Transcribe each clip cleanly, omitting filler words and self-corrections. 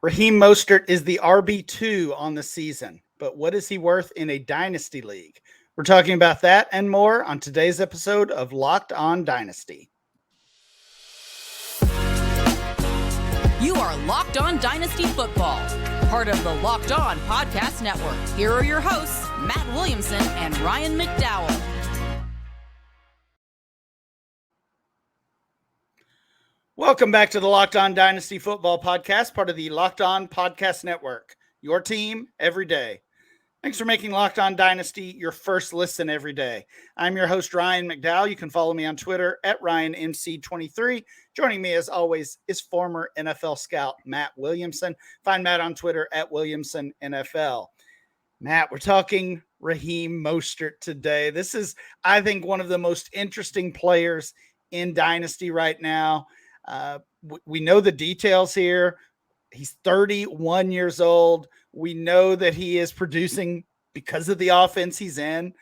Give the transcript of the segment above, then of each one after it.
Raheem Mostert is the RB2 on the season, but what is he worth in a Dynasty league? We're talking about that and more on today's episode of Locked On Dynasty. You are Locked On Dynasty Football, part of the Locked On Podcast Network. Here are your hosts, Matt Williamson and Ryan McDowell. Welcome back to the Locked On Dynasty Football Podcast, part of the Locked On Podcast Network. Your team every day. Thanks for making Locked On Dynasty your first listen every day. I'm your host, Ryan McDowell. You can follow me on Twitter at RyanMC23. Joining me, as always, is former NFL scout Matt Williamson. Find Matt on Twitter at WilliamsonNFL. Matt, we're talking Raheem Mostert today. This is, I think, one of the most interesting players in Dynasty right now. We know the details here. He's 31 years old. We know that he is producing because of the offense he's in.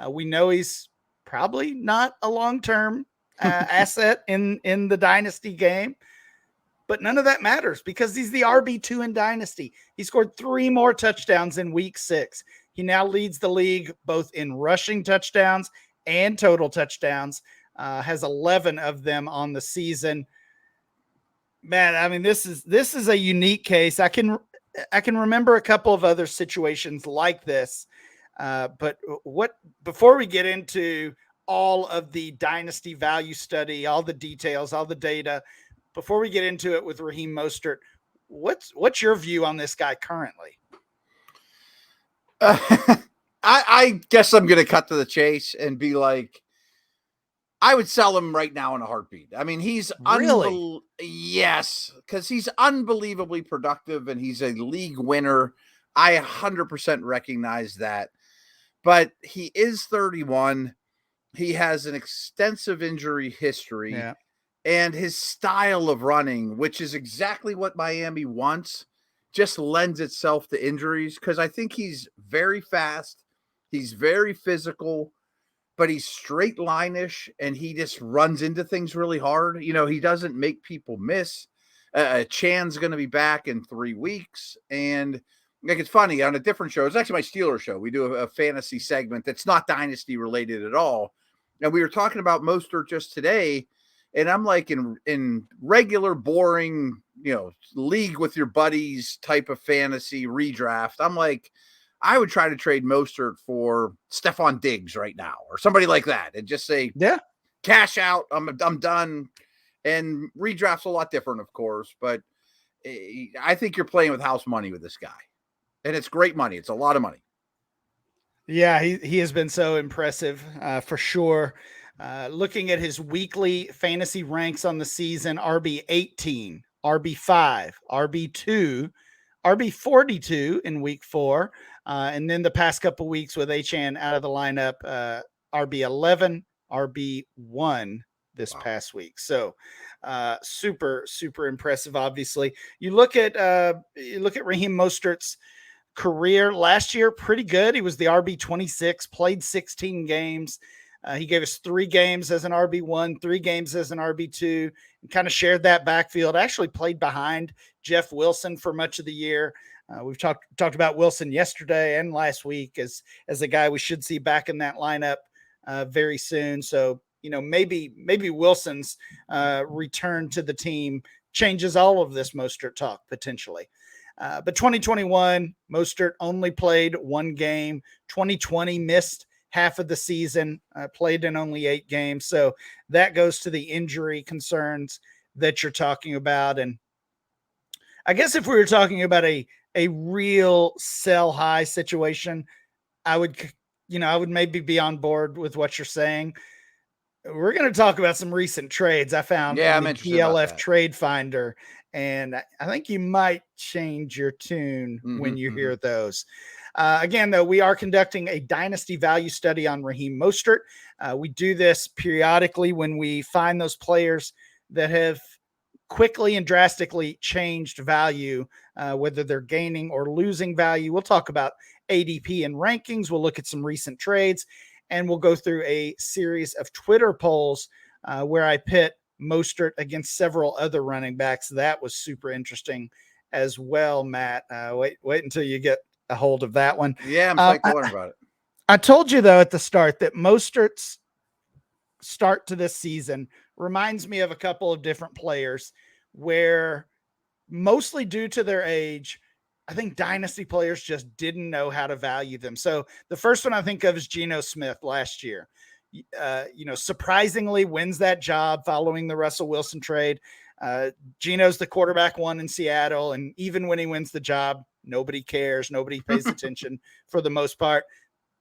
We know he's probably not a long-term asset in the Dynasty game, but none of that matters because he's the RB2 in Dynasty. He scored 3 more touchdowns in week 6. He now leads the league both in rushing touchdowns and total touchdowns, has 11 of them on the season. Man, I mean, this is a unique case. I can remember a couple of other situations like this, but before we get into all of the Dynasty value study, all the details, all the data, before we get into it with Raheem Mostert, what's your view on this guy currently? I guess I'm going to cut to the chase and be like, I would sell him right now in a heartbeat. I mean, he's really, yes, because he's unbelievably productive and he's a league winner. I 100% recognize that, but he is 31. He has an extensive injury history, and his style of running, which is exactly what Miami wants, just lends itself to injuries because I think he's very fast. He's very physical. But he's straight line-ish, and he just runs into things really hard. You know, he doesn't make people miss. Chan's going to be back in 3 weeks. And like, it's funny, on a different show, it's actually my Steelers show. We do a fantasy segment that's not Dynasty related at all. And we were talking about Mostert just today, and I'm like, in regular, boring, league with your buddies type of fantasy redraft, I'm like, I would try to trade Mostert for Stephon Diggs right now or somebody like that and just say, cash out. I'm done. And redraft's a lot different, of course, but I think you're playing with house money with this guy, and it's great money. It's a lot of money. Yeah, he has been so impressive for sure. Looking at his weekly fantasy ranks on the season, RB18, RB5, RB2, RB42 in week 4. And then the past couple weeks with Achan out of the lineup, RB11, RB1 this past week. So super, super impressive. Obviously, you look at Raheem Mostert's career last year, pretty good. He was the RB26, played 16 games. He gave us 3 games as an RB1, 3 games as an RB2, and kind of shared that backfield. Actually played behind Jeff Wilson for much of the year. We've talked about Wilson yesterday and last week as a guy we should see back in that lineup very soon. So, maybe Wilson's return to the team changes all of this Mostert talk potentially. But 2021, Mostert only played 1 game. 2020 missed half of the season, played in only 8 games. So that goes to the injury concerns that you're talking about. And I guess if we were talking about a real sell high situation, I would maybe be on board with what you're saying. We're going to talk about some recent trades I found in the PLF Trade Finder, and I think you might change your tune when you hear those. Again, though, we are conducting a dynasty value study on Raheem Mostert. We do this periodically when we find those players that have quickly and drastically changed value, whether they're gaining or losing value. We'll talk about ADP and rankings. We'll look at some recent trades, and we'll go through a series of Twitter polls where I pit Mostert against several other running backs. That was super interesting as well, Matt. Wait until you get a hold of that one. Yeah, I'm psyched to learn about it. I told you, though, at the start that Mostert's start to this season reminds me of a couple of different players where, mostly due to their age, I think dynasty players just didn't know how to value them. So the first one I think of is Geno Smith last year. Surprisingly wins that job following the Russell Wilson trade. Geno's the quarterback one in Seattle. And even when he wins the job, nobody cares. Nobody pays attention for the most part.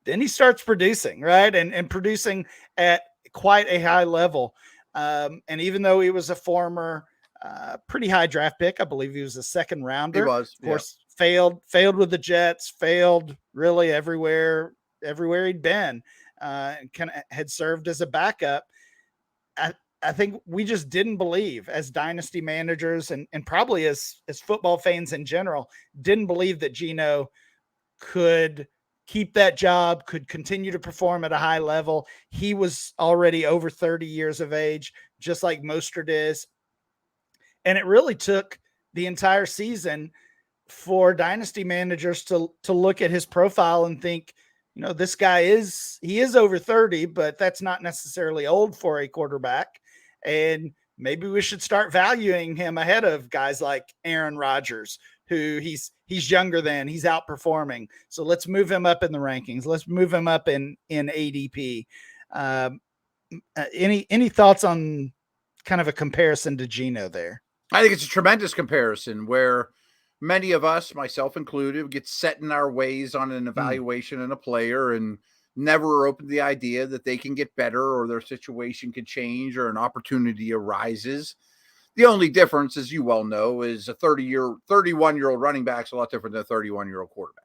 Then he starts producing, right? And producing at quite a high level. And even though he was a former pretty high draft pick, I believe he was a second rounder. He was, of course, failed with the Jets, failed really everywhere he'd been, and kind of had served as a backup. I think we just didn't believe, as dynasty managers and probably as football fans in general, didn't believe that Geno could keep that job, could continue to perform at a high level. He was already over 30 years of age, just like Mostert is. And it really took the entire season for dynasty managers to look at his profile and think, this guy is over 30, but that's not necessarily old for a quarterback. And maybe we should start valuing him ahead of guys like Aaron Rodgers, who he's younger than, he's outperforming. So let's move him up in the rankings. Let's move him up in ADP. Any thoughts on kind of a comparison to Geno there? I think it's a tremendous comparison where many of us, myself included, get set in our ways on an evaluation and a player and never open to the idea that they can get better or their situation could change or an opportunity arises. The only difference, as you well know, is a 31-year-old running back is a lot different than a 31-year-old quarterback.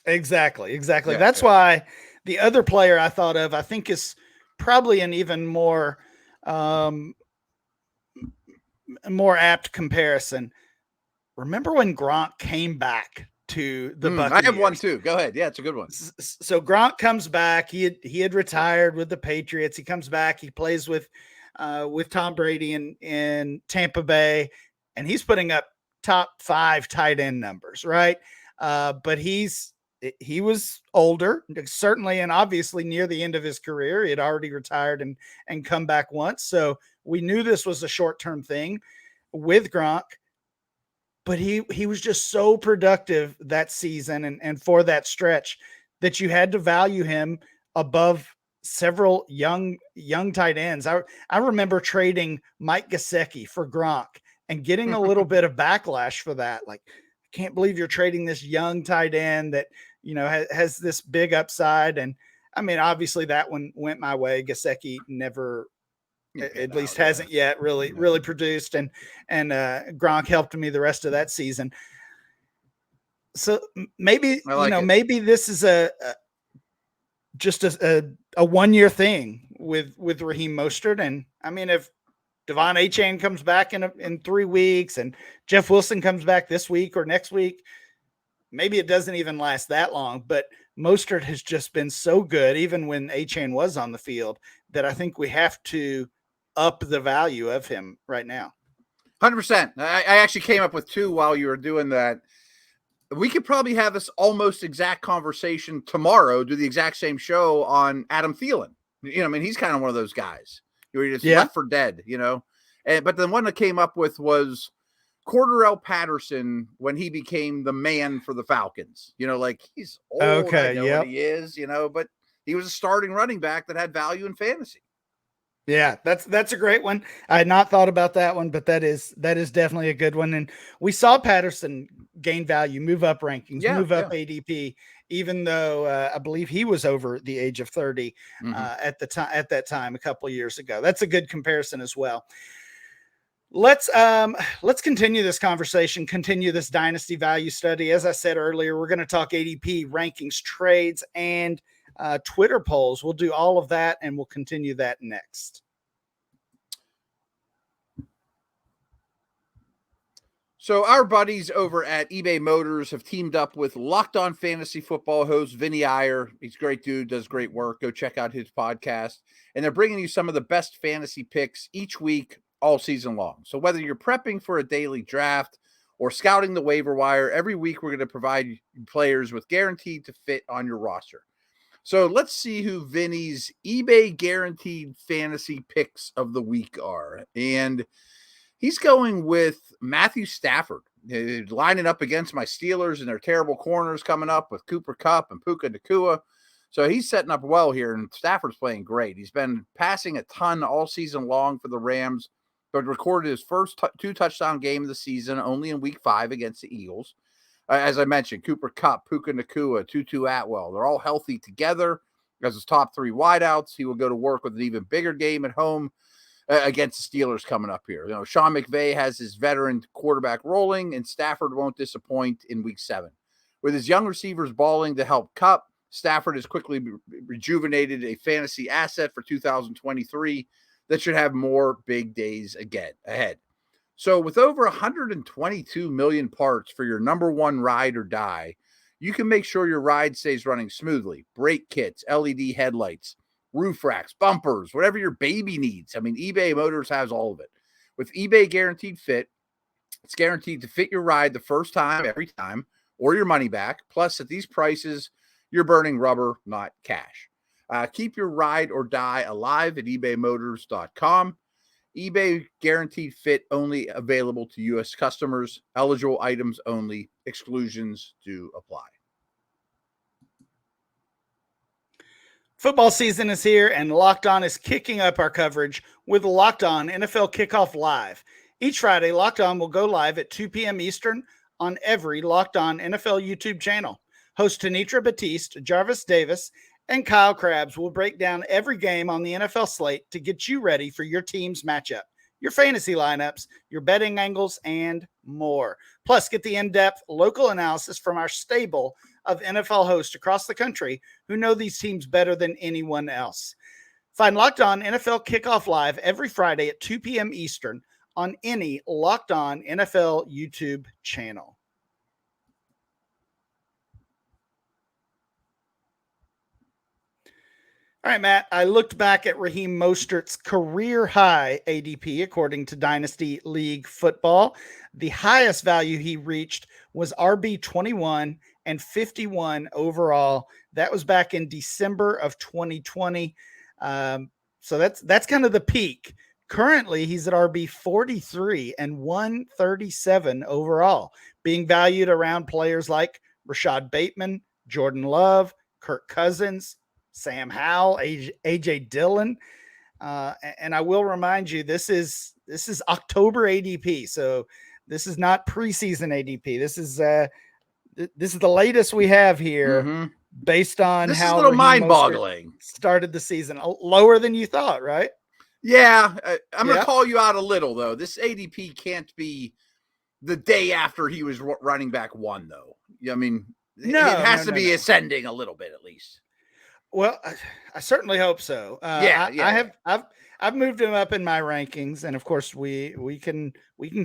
Exactly. Yeah, that's why the other player I thought of, I think, is probably an even more apt comparison. Remember when Gronk came back to the Buccaneers? I have one too. Go ahead. Yeah, it's a good one. So Gronk comes back. He had retired with the Patriots. He comes back. He plays with Tom Brady in Tampa Bay, and he's putting up top 5 tight end numbers, right? But he was older, certainly, and obviously near the end of his career. He had already retired and come back once. So we knew this was a short-term thing with Gronk, but he was just so productive that season and for that stretch that you had to value him above several young tight ends. I remember trading Mike Gesicki for Gronk and getting a little bit of backlash for that. Like, I can't believe you're trading this young tight end that, has this big upside. And I mean, obviously that one went my way. Gesicki never, at least hasn't yet really produced, and Gronk helped me the rest of that season. So maybe, maybe this is just a 1-year thing with Raheem Mostert. And I mean, if Devon Achane comes back in 3 weeks and Jeff Wilson comes back this week or next week, maybe it doesn't even last that long. But Mostert has just been so good, even when Achane was on the field, that I think we have to up the value of him right now. 100%. I actually came up with 2 while you were doing that. We could probably have this almost exact conversation tomorrow, do the exact same show on Adam Thielen. He's kind of one of those guys. You're just left for dead, but the one that came up with was Cordarrelle Patterson when he became the man for the Falcons. He's old. Okay, I know what he is, but he was a starting running back that had value in fantasy. Yeah, that's a great one. I had not thought about that one, but that is definitely a good one. And we saw Patterson gain value, move up rankings, move up ADP, even though I believe he was over the age of 30 at that time a couple of years ago. That's a good comparison as well. Let's continue this conversation, continue this dynasty value study. As I said earlier, we're going to talk ADP rankings, trades, and Twitter polls. We'll do all of that, and we'll continue that next. So our buddies over at eBay Motors have teamed up with Locked On Fantasy Football host Vinny Iyer. He's a great dude, does great work. Go check out his podcast. And they're bringing you some of the best fantasy picks each week, all season long. So whether you're prepping for a daily draft or scouting the waiver wire. Every week, we're going to provide players with guaranteed to fit on your roster. So let's see who Vinny's eBay guaranteed fantasy picks of the week are. And he's going with Matthew Stafford, lining up against my Steelers and their terrible corners coming up with Cooper Kupp and Puka Nacua. So he's setting up well here, and Stafford's playing great. He's been passing a ton all season long for the Rams, but recorded his first 2-touchdown game of the season only in week 5 against the Eagles. As I mentioned, Cooper Kupp, Puka Nacua, Tutu Atwell, they're all healthy together as his top 3 wideouts. He will go to work with an even bigger game at home against the Steelers coming up here. Sean McVay has his veteran quarterback rolling, and Stafford won't disappoint in week 7. With his young receivers balling to help Kupp, Stafford has quickly rejuvenated a fantasy asset for 2023 that should have more big days ahead. So with over 122 million parts for your number one ride or die, you can make sure your ride stays running smoothly. Brake kits, LED headlights, roof racks, bumpers, whatever your baby needs. I mean, eBay Motors has all of it. With eBay Guaranteed Fit, it's guaranteed to fit your ride the first time, every time, or your money back. Plus, at these prices, you're burning rubber, not cash. Keep your ride or die alive at ebaymotors.com. eBay Guaranteed Fit only available to U.S. customers. Eligible items only. Exclusions do apply. Football season is here, and Locked On is kicking up our coverage with Locked On NFL Kickoff Live. Each Friday, Locked On will go live at 2 p.m. Eastern on every Locked On NFL YouTube channel. Host Tanitra Batiste, Jarvis Davis, and Kyle Krabs will break down every game on the NFL slate to get you ready for your team's matchup, your fantasy lineups, your betting angles, and more. Plus, get the in-depth local analysis from our stable of NFL hosts across the country who know these teams better than anyone else. Find Locked On NFL Kickoff Live every Friday at 2 p.m. Eastern on any Locked On NFL YouTube channel. All right, Matt, I looked back at Raheem Mostert's career high ADP, according to Dynasty League Football. The highest value he reached was RB21 and 51 overall. That was back in December of 2020. So that's kind of the peak. Currently, he's at RB43 and 137 overall, being valued around players like Rashad Bateman, Jordan Love, Kirk Cousins, Sam Howell, AJ Dillon. And I will remind you, this is October ADP. So this is not preseason ADP. This is the latest we have here based on this how is a little Raheem mind-boggling started the season. Lower than you thought, right? Yeah. I'm going to call you out a little, though. This ADP can't be the day after he was running back 1, though. I mean, it has to be ascending a little bit at least. Well, I certainly hope so. I've moved him up in my rankings, and of course we can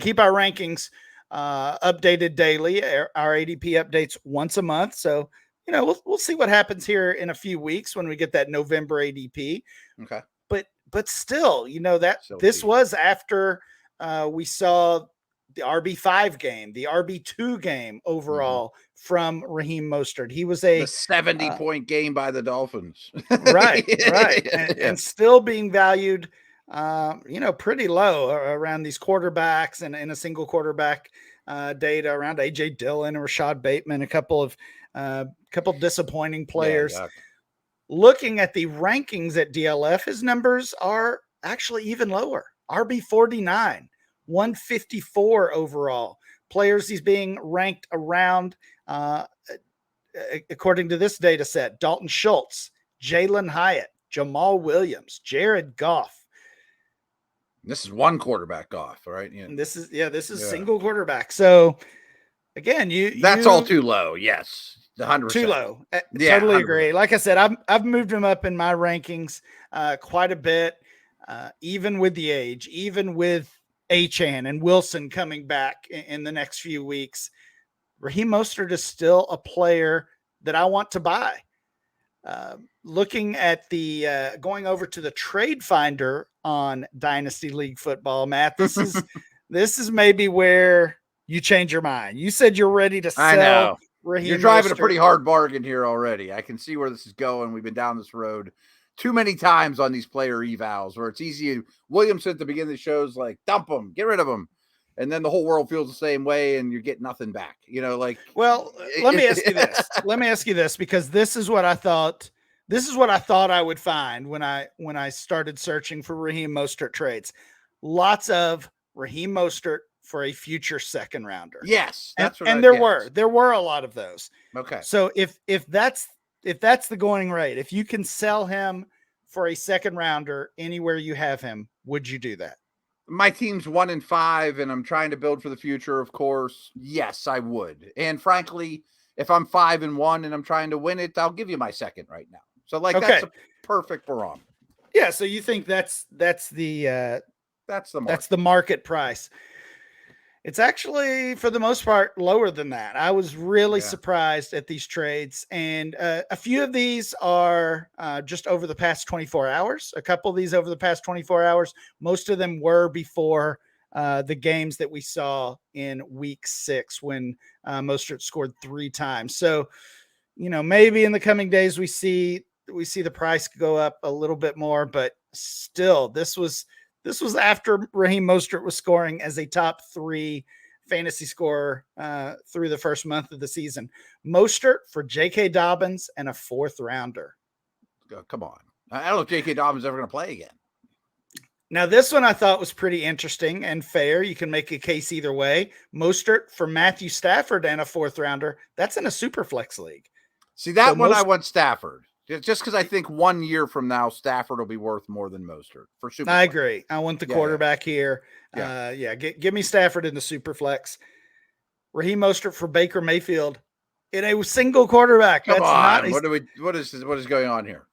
keep our rankings updated daily. Our ADP updates once a month, so we'll see what happens here in a few weeks when we get that November ADP. Okay, but still, this was after we saw the RB5 game, the RB2 game overall from Raheem Mostert. He was a 70-point game by the Dolphins. Right. And still being valued, pretty low around these quarterbacks and in a single quarterback data around AJ Dillon and Rashad Bateman, a couple of disappointing players. Yeah. Looking at the rankings at DLF, his numbers are actually even lower. RB49. 154 overall. Players he's being ranked around, according to this data set: Dalton Schultz, Jalen Hyatt, Jamal Williams, Jared Goff. This is one quarterback Goff, right? Yeah. This is single quarterback. So again, that's all too low. Yes, 100%. Too low. Yeah, totally 100%. agree. Like I said, I've moved him up in my rankings quite a bit, even with the age, even with Achane and Wilson coming back in the next few weeks. Raheem Mostert is still a player that I want to buy. Looking at the going over to the trade finder on Dynasty League Football, Matt, this is maybe where you change your mind. You said you're ready to I sell know. Raheem You're driving a Mostert. pretty hard bargain here already. I can see where this is going. We've been down this road too many times on these player evals where it's easy. Williamson at the beginning of the show is like, dump them, get rid of them. And then the whole world feels the same way and you get nothing back. Well, let me ask you this. Let me ask you this, because this is what I thought I would find when I started searching for Raheem Mostert trades. Lots of Raheem Mostert for a future second rounder. Yes, that's what. And there were a lot of those. Okay. So if that's the going rate, if you can sell him for a second rounder anywhere you have him, would you do that? My team's 1-5 and I'm trying to build for the future, of course. Yes, I would. And frankly, if I'm 5-1 and I'm trying to win it, I'll give you my second right now. So that's a perfect barometer. Yeah. So you think that's the market price. It's actually, for the most part, lower than that. I was really surprised at these trades. And a few of these are just over the past 24 hours. A couple of these over the past 24 hours. Most of them were before the games that we saw in week 6 when Mostert scored 3 times. So, maybe in the coming days we see the price go up a little bit more, but still, this was after Raheem Mostert was scoring as a top 3 fantasy scorer through the first month of the season. Mostert for J.K. Dobbins and a 4th rounder. Oh, come on. I don't know if J.K. Dobbins is ever going to play again. Now, this one I thought was pretty interesting and fair. You can make a case either way. Mostert for Matthew Stafford and a 4th rounder. That's in a super flex league. See, that one I want Stafford. Just because I think 1 year from now, Stafford will be worth more than Mostert for super. I agree. I want the quarterback here. Give me Stafford in the super flex. Raheem Mostert for Baker Mayfield in a single quarterback. Come on. What is going on here?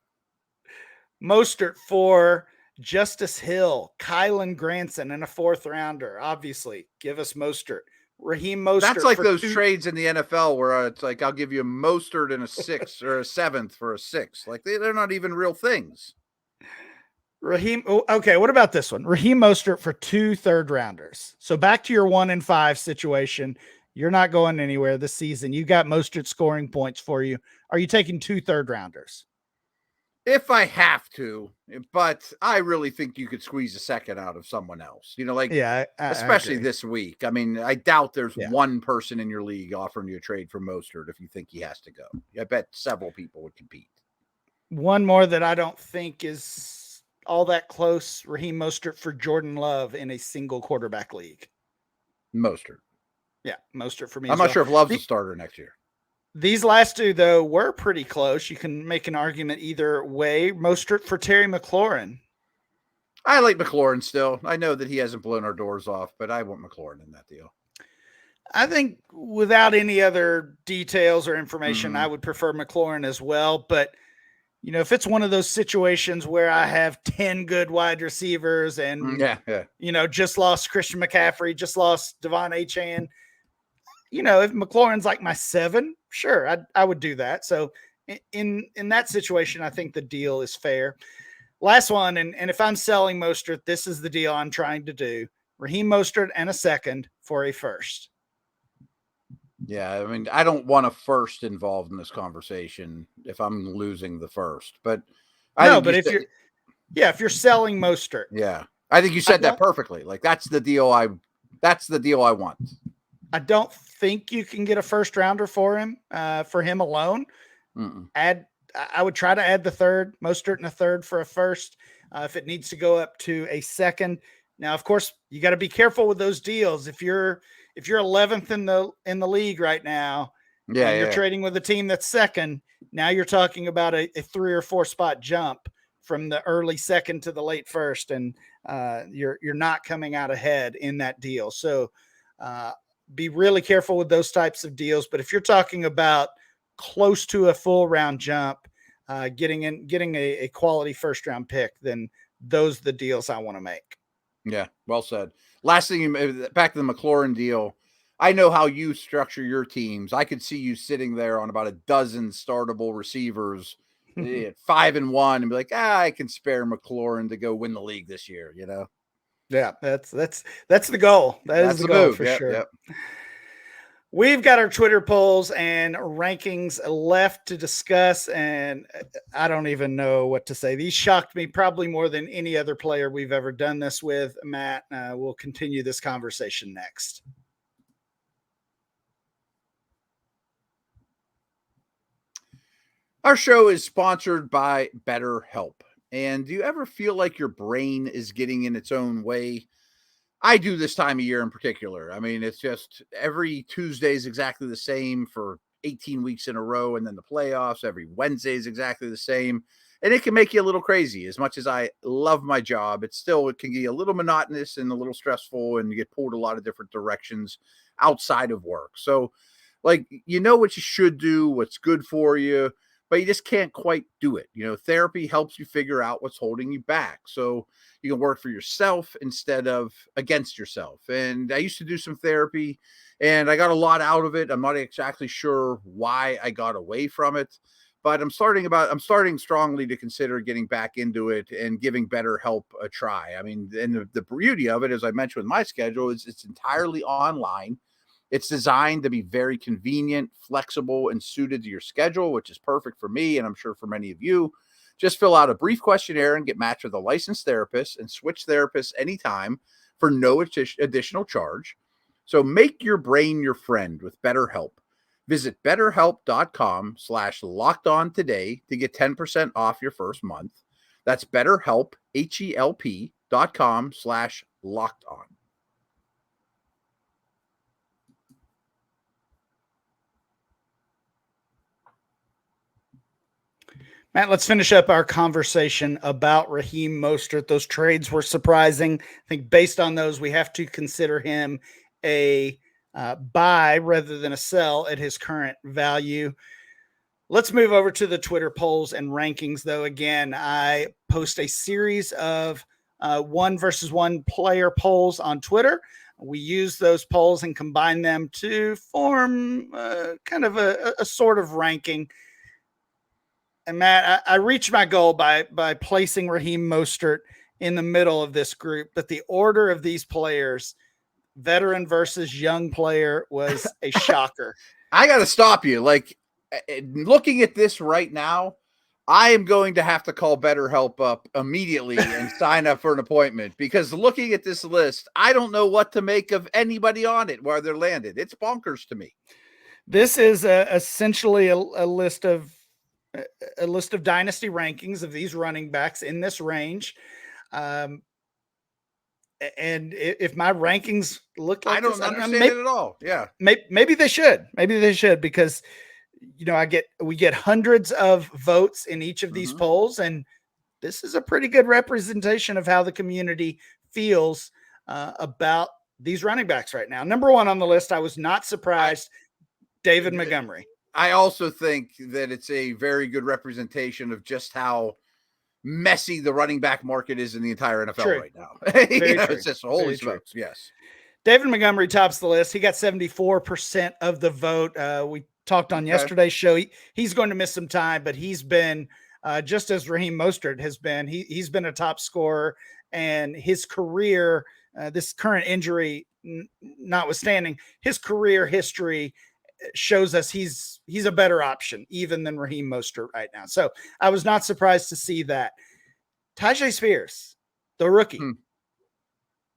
Mostert for Justice Hill, Kylan Granson, and a 4th rounder. Obviously, give us Mostert. Raheem Mostert. That's like those trades in the NFL where it's like, I'll give you a Mostert and a 6th or a 7th for a 6. Like they're not even real things. Okay. What about this one? Raheem Mostert for 2 third rounders. So back to your 1-5 situation. You're not going anywhere this season. You got Mostert scoring points for you. Are you taking 2 third rounders? If I have to, but I really think you could squeeze a second out of someone else, especially this week. I mean, I doubt there's one person in your league offering you a trade for Mostert if you think he has to go. I bet several people would compete. One more that I don't think is all that close. Raheem Mostert for Jordan Love in a single quarterback league. Mostert. Yeah. Mostert for me. I'm not sure if Love's a starter next year. These last 2, though, were pretty close. You can make an argument either way. Mostert for Terry McLaurin. I like McLaurin still. I know that he hasn't blown our doors off, but I want McLaurin in that deal. I think without any other details or information, I would prefer McLaurin as well. But, if it's one of those situations where I have 10 good wide receivers and, just lost Christian McCaffrey, just lost Devon Achane, if McLaurin's like my 7, sure, I would do that. So in that situation, I think the deal is fair. Last one, and if I'm selling Mostert, this is the deal I'm trying to do. Raheem Mostert and a 2nd for a 1st. Yeah, I mean, I don't want a 1st involved in this conversation if I'm losing the 1st. But if you're selling Mostert. Yeah. I think you said that perfectly. Like that's the deal I want. I don't think you can get a 1st rounder for him alone. I would try to add the 3rd, Mostert and a 3rd for a 1st. If it needs to go up to a 2nd. Now, of course, you got to be careful with those deals. If you're 11th in the league right now, and you're trading with a team that's 2nd, now you're talking about a 3 or 4 spot jump from the early 2nd to the late 1st, and you're not coming out ahead in that deal. So, be really careful with those types of deals. But if you're talking about close to a full round jump, getting a quality 1st round pick, then those are the deals I want to make. Yeah, well said. Last thing, back to the McLaurin deal. I know how you structure your teams. I could see you sitting there on about a dozen startable receivers at 5-1 and be like, I can spare McLaurin to go win the league this year, Yeah, that's the goal. That's the goal move, for sure. Yep. We've got our Twitter polls and rankings left to discuss, and I don't even know what to say. These shocked me probably more than any other player we've ever done this with. Matt, we'll continue this conversation next. Our show is sponsored by BetterHelp. And do you ever feel like your brain is getting in its own way? I do this time of year in particular. I mean, it's just every Tuesday is exactly the same for 18 weeks in a row. And then the playoffs, every Wednesday is exactly the same. And it can make you a little crazy. As much as I love my job, it can get a little monotonous and a little stressful, and you get pulled a lot of different directions outside of work. So, like, you know what you should do, what's good for you, but you just can't quite do it. Therapy helps you figure out what's holding you back, so you can work for yourself instead of against yourself. And I used to do some therapy, and I got a lot out of it. I'm not exactly sure why I got away from it, but I'm starting strongly to consider getting back into it and giving BetterHelp a try. I mean, and the beauty of it, as I mentioned with my schedule, is it's entirely online. It's designed to be very convenient, flexible, and suited to your schedule, which is perfect for me, and I'm sure for many of you. Just fill out a brief questionnaire and get matched with a licensed therapist, and switch therapists anytime for no additional charge. So make your brain your friend with BetterHelp. Visit betterhelp.com/lockedon today to get 10% off your first month. That's BetterHelp, HELP.com/lockedon. Matt, let's finish up our conversation about Raheem Mostert. Those trades were surprising. I think based on those, we have to consider him a buy rather than a sell at his current value. Let's move over to the Twitter polls and rankings, though. Again, I post a series of one versus one player polls on Twitter. We use those polls and combine them to form kind of a sort of ranking. And Matt, I reached my goal by placing Raheem Mostert in the middle of this group, but the order of these players, veteran versus young player, was a shocker. I got to stop you. Like, looking at this right now, I am going to have to call BetterHelp up immediately and sign up for an appointment, because looking at this list, I don't know what to make of anybody on it, where they're landed. It's bonkers to me. This is essentially a list of dynasty rankings of these running backs in this range. And if my rankings look like I don't understand it at all. Yeah. Maybe they should. Maybe they should, because we get hundreds of votes in each of these polls, and this is a pretty good representation of how the community feels about these running backs right now. Number one on the list, I was not surprised, David Montgomery. I also think that it's a very good representation of just how messy the running back market is in the entire NFL right now. It's just holy smokes. Yes. David Montgomery tops the list. He got 74% of the vote. We talked on yesterday's show. He's going to miss some time, but he's been just as Raheem Mostert has been. He's been a top scorer, and his career, this current injury notwithstanding, his career history shows us he's a better option even than Raheem Mostert right now. So I was not surprised to see that. Tyjae Spears, the rookie,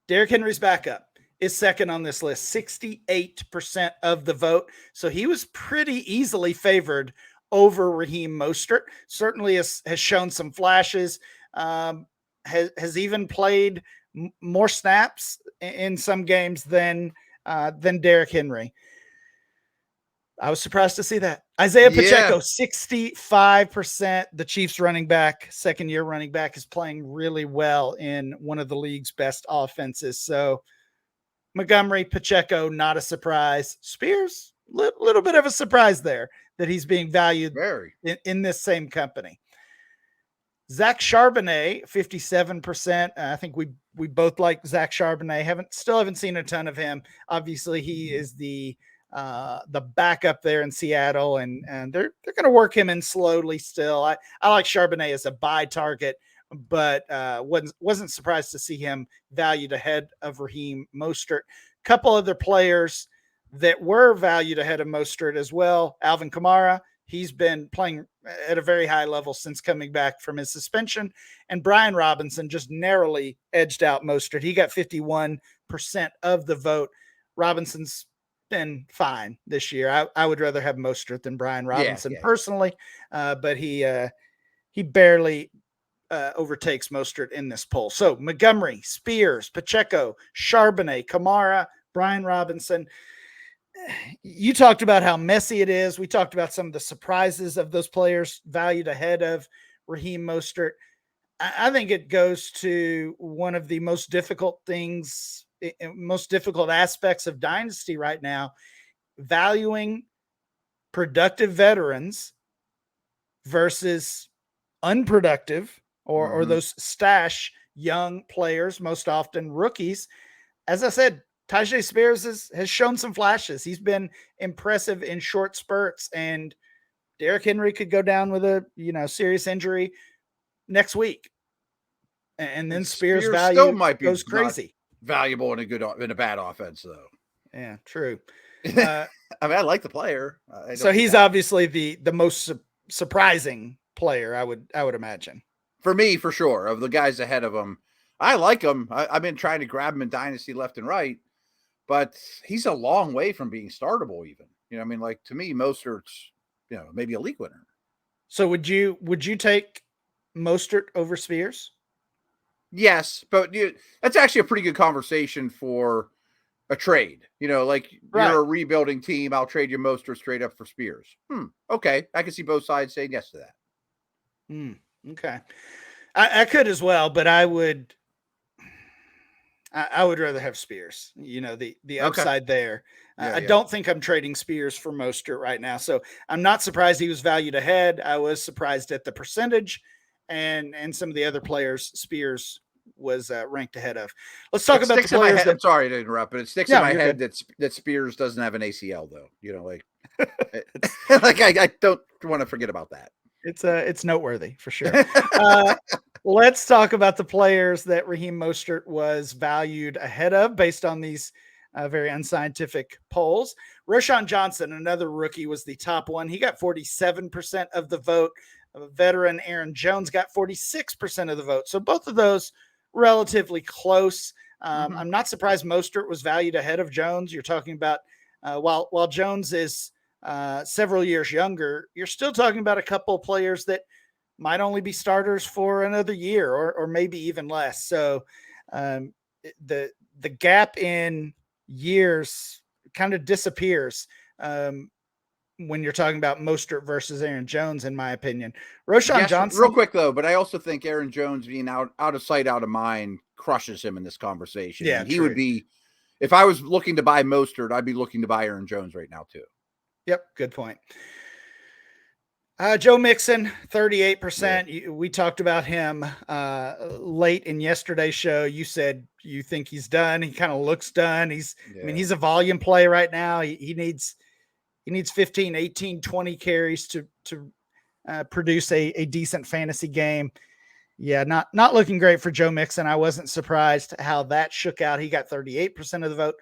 Derrick Henry's backup, is second on this list, 68% of the vote. So he was pretty easily favored over Raheem Mostert. Certainly has shown some flashes, has even played more snaps in some games than Derrick Henry. I was surprised to see that. Isaiah Pacheco, 65%. The Chiefs running back, second-year running back, is playing really well in one of the league's best offenses. So Montgomery, Pacheco, not a surprise. Spears, little bit of a surprise there that he's being valued in this same company. Zach Charbonnet, 57%. I think we both like Zach Charbonnet. Still haven't seen a ton of him. Obviously, he is the backup there in Seattle, and they're going to work him in slowly still. I like Charbonnet as a buy target, but wasn't surprised to see him valued ahead of Raheem Mostert. Couple other players that were valued ahead of Mostert as well. Alvin Kamara, he's been playing at a very high level since coming back from his suspension. And Brian Robinson just narrowly edged out Mostert. He got 51% of the vote. Robinson's been fine this year. I would rather have Mostert than Brian Robinson personally, but he barely overtakes Mostert in this poll. So Montgomery, Spears, Pacheco, Charbonnet, Kamara, Brian Robinson. You talked about how messy it is. We talked about some of the surprises of those players valued ahead of Raheem Mostert. I think it goes to one of the most difficult things, most difficult aspects of Dynasty right now, valuing productive veterans versus unproductive or those stash young players, most often rookies. As I said, Tyjae Spears has shown some flashes. He's been impressive in short spurts, and Derrick Henry could go down with a serious injury next week, and then Spears value still might be goes crazy. Valuable in a bad offense, though. Yeah, true. I mean, I like the player. So he's obviously the most surprising player, I would imagine. For me, for sure, of the guys ahead of him. I like him. I've been trying to grab him in Dynasty left and right, but he's a long way from being startable even. I mean, like, to me, Mostert's, maybe a league winner. So would you take Mostert over Spears? Yes, but that's actually a pretty good conversation for a trade. Like, right. You're a rebuilding team. I'll trade you Mostert straight up for Spears. Okay. I can see both sides saying yes to that. Okay. I could as well, but I would rather have Spears, the upside there. I don't think I'm trading Spears for Mostert right now. So I'm not surprised he was valued ahead. I was surprised at the percentage and some of the other players Spears was ranked ahead of. Let's talk about the players. I'm sorry to interrupt, but it sticks in my head that Spears doesn't have an ACL though. Like, like I don't want to forget about that. It's noteworthy for sure. Let's talk about the players that Raheem Mostert was valued ahead of based on these very unscientific polls. Roschon Johnson, another rookie, was the top one. He got 47% of the vote. Veteran Aaron Jones got 46% of the vote. So both of those relatively close. I'm not surprised Mostert was valued ahead of Jones. You're talking about while Jones is several years younger, you're still talking about a couple of players that might only be starters for another year or maybe even less. So the gap in years kind of disappears when you're talking about Mostert versus Aaron Jones, in my opinion. Roschon Johnson. Real quick, though, but I also think Aaron Jones being out of sight, out of mind crushes him in this conversation. Yeah, he would be, if I was looking to buy Mostert, I'd be looking to buy Aaron Jones right now, too. Yep, good point. Joe Mixon, 38%. Yeah. We talked about him late in yesterday's show. You said you think he's done. He kind of looks done. I mean, he's a volume play right now. He needs 15, 18, 20 carries to produce a decent fantasy game. Yeah, not looking great for Joe Mixon. I wasn't surprised how that shook out. He got 38% of the vote.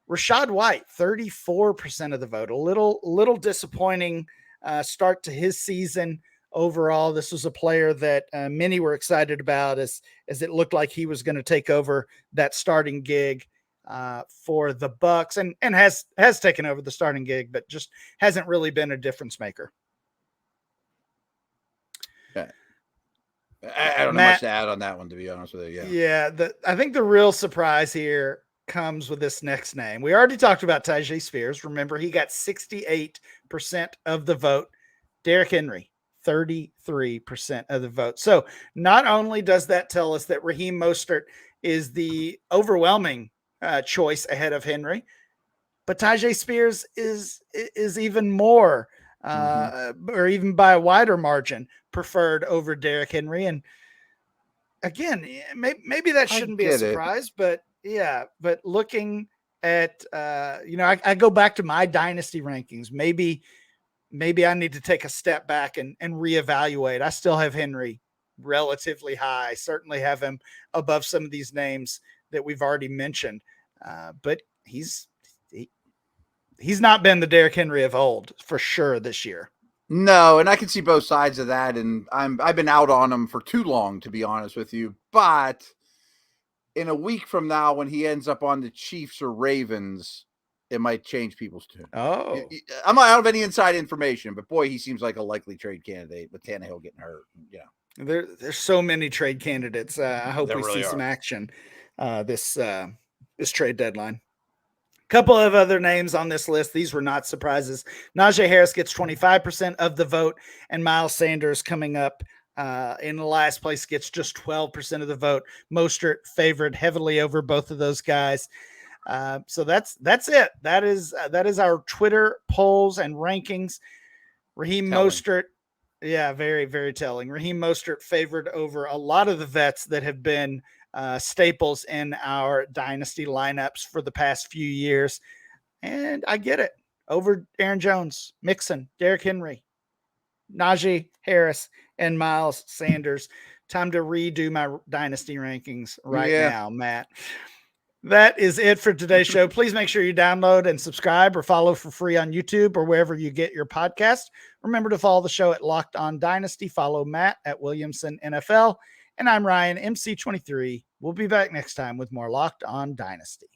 Rachaad White, 34% of the vote. A little disappointing start to his season overall. This was a player that many were excited about as it looked like he was going to take over that starting gig for the Bucs and has taken over the starting gig, but just hasn't really been a difference maker. I don't know much to add on that one, to be honest with you. Yeah. I think the real surprise here comes with this next name. We already talked about Tyjae Spears. Remember, he got 68% of the vote. Derrick Henry, 33% of the vote. So not only does that tell us that Raheem Mostert is the overwhelming choice ahead of Henry, but Tyjae Spears is even more or even by a wider margin preferred over Derrick Henry. And again, maybe that shouldn't be a surprise, but yeah, but looking at, I go back to my dynasty rankings. Maybe I need to take a step back and reevaluate. I still have Henry relatively high, certainly have him above some of these names that we've already mentioned. But he's he's not been the Derrick Henry of old for sure this year. No, and I can see both sides of that, and I've been out on him for too long, to be honest with you. But in a week from now, when he ends up on the Chiefs or Ravens, it might change people's tune. Oh, I'm not out of any inside information, but boy, he seems like a likely trade candidate with Tannehill getting hurt. Yeah, there's so many trade candidates. I hope we see some action this trade deadline. Couple of other names on this list. These were not surprises. Najee Harris gets 25% of the vote, and Miles Sanders coming up in the last place gets just 12% of the vote. Mostert favored heavily over both of those guys. So that's it. That is our Twitter polls and rankings. Raheem Mostert, yeah, very, very telling. Raheem Mostert favored over a lot of the vets that have been staples in our dynasty lineups for the past few years. And I get it. Over Aaron Jones, Mixon, Derrick Henry, Najee Harris, and Miles Sanders. Time to redo my dynasty rankings now, Matt. That is it for today's show. Please make sure you download and subscribe or follow for free on YouTube or wherever you get your podcast. Remember to follow the show at Locked On Dynasty. Follow Matt at Williamson NFL. And I'm Ryan, MC23. We'll be back next time with more Locked On Dynasty.